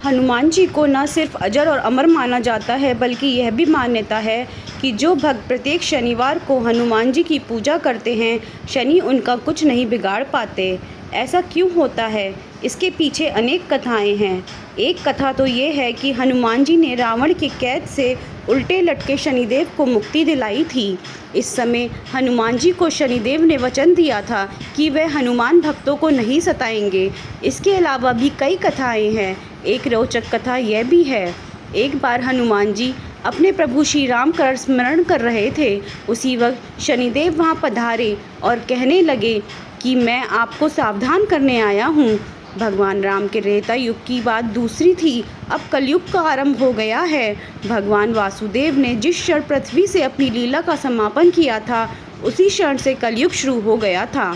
हनुमान जी को न सिर्फ अजर और अमर माना जाता है, बल्कि यह भी मान्यता है कि जो भक्त प्रत्येक शनिवार को हनुमान जी की पूजा करते हैं, शनि उनका कुछ नहीं बिगाड़ पाते। ऐसा क्यों होता है? इसके पीछे अनेक कथाएं हैं। एक कथा तो ये है कि हनुमान जी ने रावण की कैद से उल्टे लटके शनिदेव को मुक्ति दिलाई थी। इस समय हनुमान जी को शनिदेव ने वचन दिया था कि वह हनुमान भक्तों को नहीं सताएंगे। इसके अलावा भी कई कथाएं हैं। एक रोचक कथा यह भी है, एक बार हनुमान जी अपने प्रभु श्री राम का स्मरण कर रहे थे। उसी वक्त शनिदेव वहां पधारे और कहने लगे कि मैं आपको सावधान करने आया हूँ। भगवान राम के त्रेता युग की बात दूसरी थी, अब कलयुग का आरंभ हो गया है। भगवान वासुदेव ने जिस क्षण पृथ्वी से अपनी लीला का समापन किया था, उसी क्षण से कलयुग शुरू हो गया था।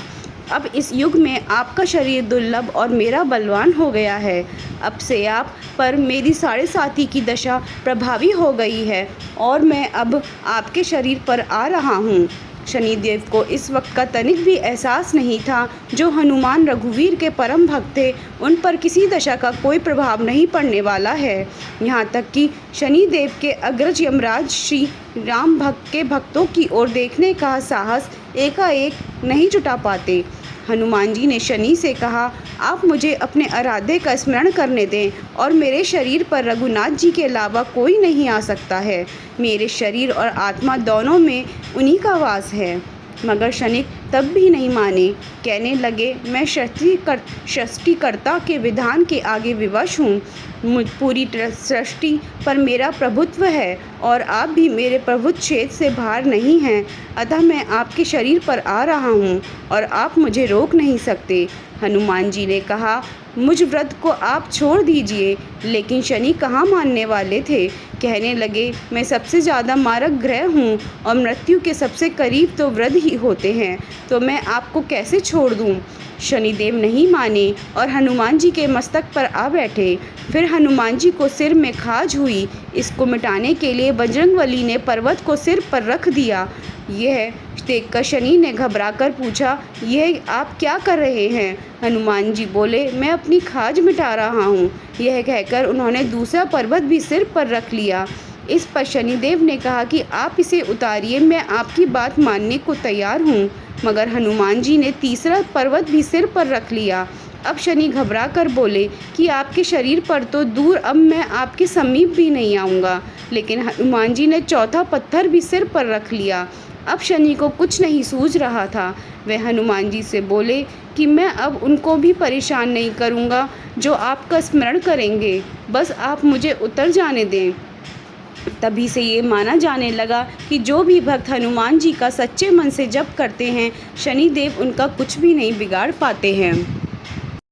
अब इस युग में आपका शरीर दुर्लभ और मेरा बलवान हो गया है। अब से आप पर मेरी 7.5 की दशा प्रभावी हो गई है और मैं अब आपके शरीर पर आ रहा हूँ। शनिदेव को इस वक्त का तनिक भी एहसास नहीं था। जो हनुमान रघुवीर के परम भक्त थे, उन पर किसी दशा का कोई प्रभाव नहीं पड़ने वाला है। यहाँ तक कि शनिदेव के अग्रज यमराज श्री राम भक्त के भक्तों की ओर देखने का साहस एकाएक नहीं जुटा पाते। हनुमान जी ने शनि से कहा, आप मुझे अपने आराध्य का स्मरण करने दें और मेरे शरीर पर रघुनाथ जी के अलावा कोई नहीं आ सकता है। मेरे शरीर और आत्मा दोनों में उन्हीं का वास है। मगर शनि तब भी नहीं माने। कहने लगे, मैं सृष्टिकर्ता के विधान के आगे विवश हूँ। पूरी सृष्टि पर मेरा प्रभुत्व है और आप भी मेरे प्रभुत्व क्षेत्र से बाहर नहीं हैं। अतः मैं आपके शरीर पर आ रहा हूँ और आप मुझे रोक नहीं सकते। हनुमान जी ने कहा, मुझ व्रत को आप छोड़ दीजिए। लेकिन शनि कहाँ मानने वाले थे। कहने लगे, मैं सबसे ज़्यादा मारक ग्रह हूँ और मृत्यु के सबसे करीब तो वृद्ध ही होते हैं, तो मैं आपको कैसे छोड़ दूँ। शनिदेव नहीं माने और हनुमान जी के मस्तक पर आ बैठे। फिर हनुमान जी को सिर में खाज हुई। इसको मिटाने के लिए बजरंगबली ने पर्वत को सिर पर रख दिया। यह देखकर शनि ने घबराकर पूछा, यह आप क्या कर रहे हैं? हनुमान जी बोले, मैं अपनी खाज मिटा रहा हूँ। यह कहकर उन्होंने दूसरा पर्वत भी सिर पर रख लिया। इस पर शनिदेव ने कहा कि आप इसे उतारिए, मैं आपकी बात मानने को तैयार हूँ। मगर हनुमान जी ने तीसरा पर्वत भी सिर पर रख लिया। अब शनि घबरा कर बोले कि आपके शरीर पर तो दूर, अब मैं आपके समीप भी नहीं आऊँगा। लेकिन हनुमान जी ने चौथा पत्थर भी सिर पर रख लिया। अब शनि को कुछ नहीं सूझ रहा था। वह हनुमान जी से बोले कि मैं अब उनको भी परेशान नहीं करूँगा जो आपका स्मरण करेंगे, बस आप मुझे उतर जाने दें। तभी से ये माना जाने लगा कि जो भी भक्त हनुमान जी का सच्चे मन से जप करते हैं, शनिदेव उनका कुछ भी नहीं बिगाड़ पाते हैं।